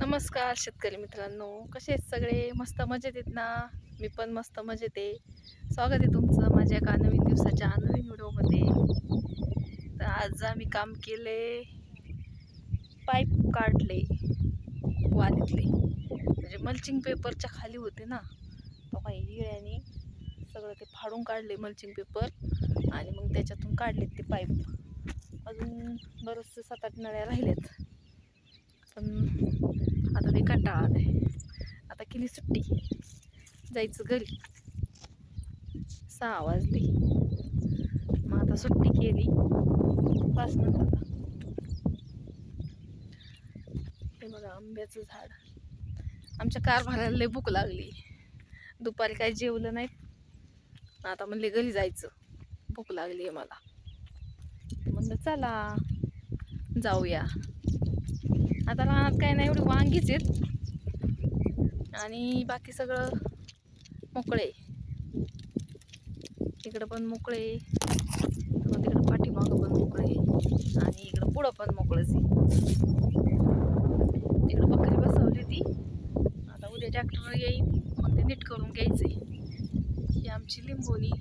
नमस्कार शेतकरी मित्रांनो, कसे आहेत सगळे? मस्त मजेत आहेत ना? मी पण मस्त मजेत आहे. स्वागत आहे तुमचं माझ्या एका नवीन दिवसाच्या नवीन व्हिडिओमध्ये. तर आज आम्ही काम केले, पाईप काढले वालीतले, म्हणजे मल्चिंग पेपरच्या खाली होते ना, तेव्हा इळ्याने सगळं ते फाडून काढले मल्चिंग पेपर आणि मग त्याच्यातून काढलेत ते पाईप. अजून बरेचसे 7-8 नळ्या राहिल्यात, पण आता ते कंटाळा आलाय. आता केली सुट्टी, जायचं घरी. 6 वाजले, मग आता सुट्टी केली. बस म्हणत आता. हे बघा आंब्याचं झाड. आमच्या कारभाराला लय भूक लागली, दुपारी काही जेवलं नाही. आता म्हणले घरी जायचं, भूक लागली आहे मला. म्हणलं चला जाऊया. आता रानात काय नाही, एवढी वांगीच आहेत आणि बाकी सगळं मोकळे. इकडं पण मोकळे, तिकडं पाठीमागं पण मोकळे आणि इकडं पुढं पण मोकळंच आहे. तिकडं बकरी बसवली ती, आता उद्या ट्रॅक्टर येईल, मग ते नीट करून घ्यायचंय. ही आमची लिंबोनी.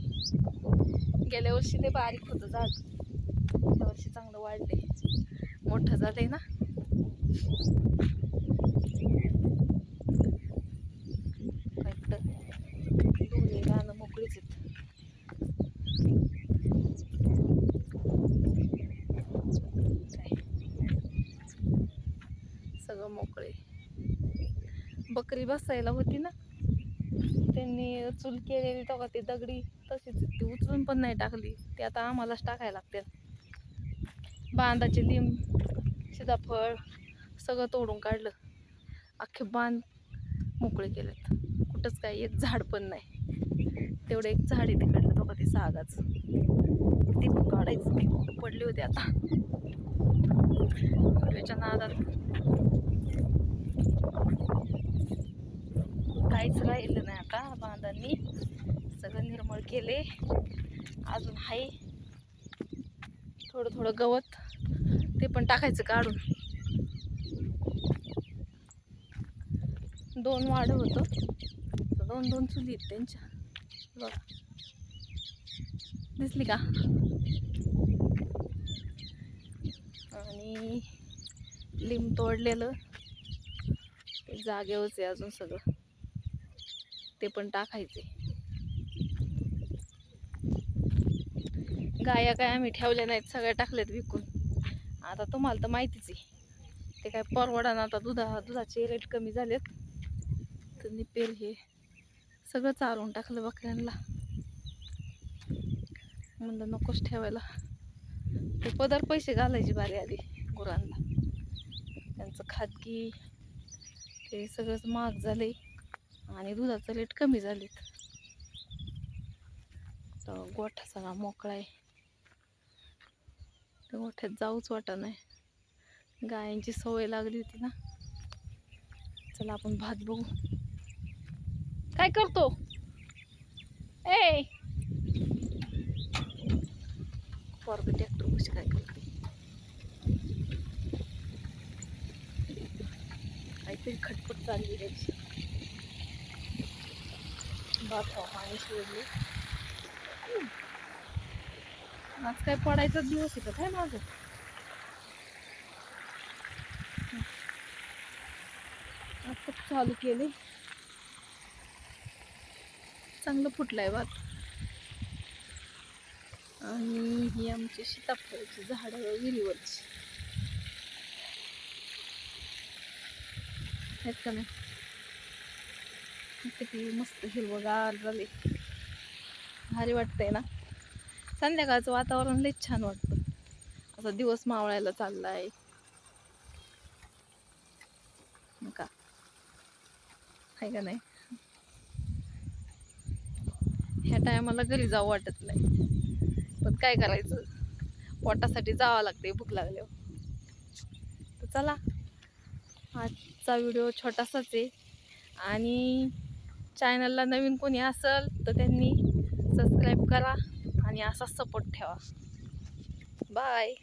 गेल्या वर्षी ते बारीक होतं झाड, या वर्षी चांगलं वाढलंय, मोठं झालंय ना. दोन्ही रानं मोकळीच आहेत. सगळं मोकळे. बकरी बसायला होती ना, त्यांनी चूल केलेली तेव्हा ती दगडी तशीच ती उचलून पण नाही टाकली. ते आता आम्हालाच टाकायला लागतात. बांधाचे लिंब, सीताफळ सगळं तोडून काढलं, अख्खे बांध मोकळे केलेत. कुठंच काही एक झाड पण नाही. तेवढं एक झाड आहे तिकडलं, तो का ते सागाचं, ते पण काढायचं. मी कुठं पडले होते आता त्याच्या नादात. काहीच राहिलं नाही आता, बांधांनी सगळं निर्मळ केले. अजून हाय थोडं थोडं गवत, ते पण टाकायचं काढून. 2 वाढ होतं, 2 चुली आहेत त्यांच्या. बघा दिसली का? आणि लिंब तोडलेलं ते जागेवरच आहे अजून सगळं, ते पण टाकायचे. गाया काय आम्ही ठेवल्या नाहीत, सगळ्या टाकल्यात विकून. आता तुम्हाला तर माहितीच आहे, ते काय परवडा ना. आता दुधाचे रेट कमी झालेत, तर निपेल हे सगळं चालवून टाकलं बकऱ्यांना. म्हणलं नकोच ठेवायला, ते पदर पैसे घालायची बारी आली गुरांना. त्यांचं खादकी ते सगळंच महाग झाले आणि दुधाचं रेट कमी झालेत. तर गोठा सगळा मोकळा आहे, तर गोठ्यात जाऊच वाटत नाही. गायांची सवय लागली होती ना. चला आपण भात बघू. काय करतो ए? पोरग ट्रॅक्टर कशी काय करते, काहीतरी खटपट चालली त्याची. भात पाणी सोडले. आज काय पडायचा दिवस आहे का काय माझं? आता चालू केले, चांगलं फुटलंय भात. आणि ही आमची सीताफळाची झाड विहिरीवरची आहेत का नाही? किती मस्त हिरवगार झाले, भारी वाटतंय ना. संध्याकाळचं वातावरण लय छान वाटतं, असा दिवस मावळायला चाललाय का, आहे का नाही? ह्या टायमाला घरी जावं वाटत नाही, पण काय करायचं, पोटासाठी जावं लागते भूक लागल्यावर. तर चला, आजचा व्हिडिओ छोटासाच आहे. आणि चॅनलला नवीन कोणी असेल तर त्यांनी सबस्क्राईब करा आणि असाच सपोर्ट ठेवा. बाय.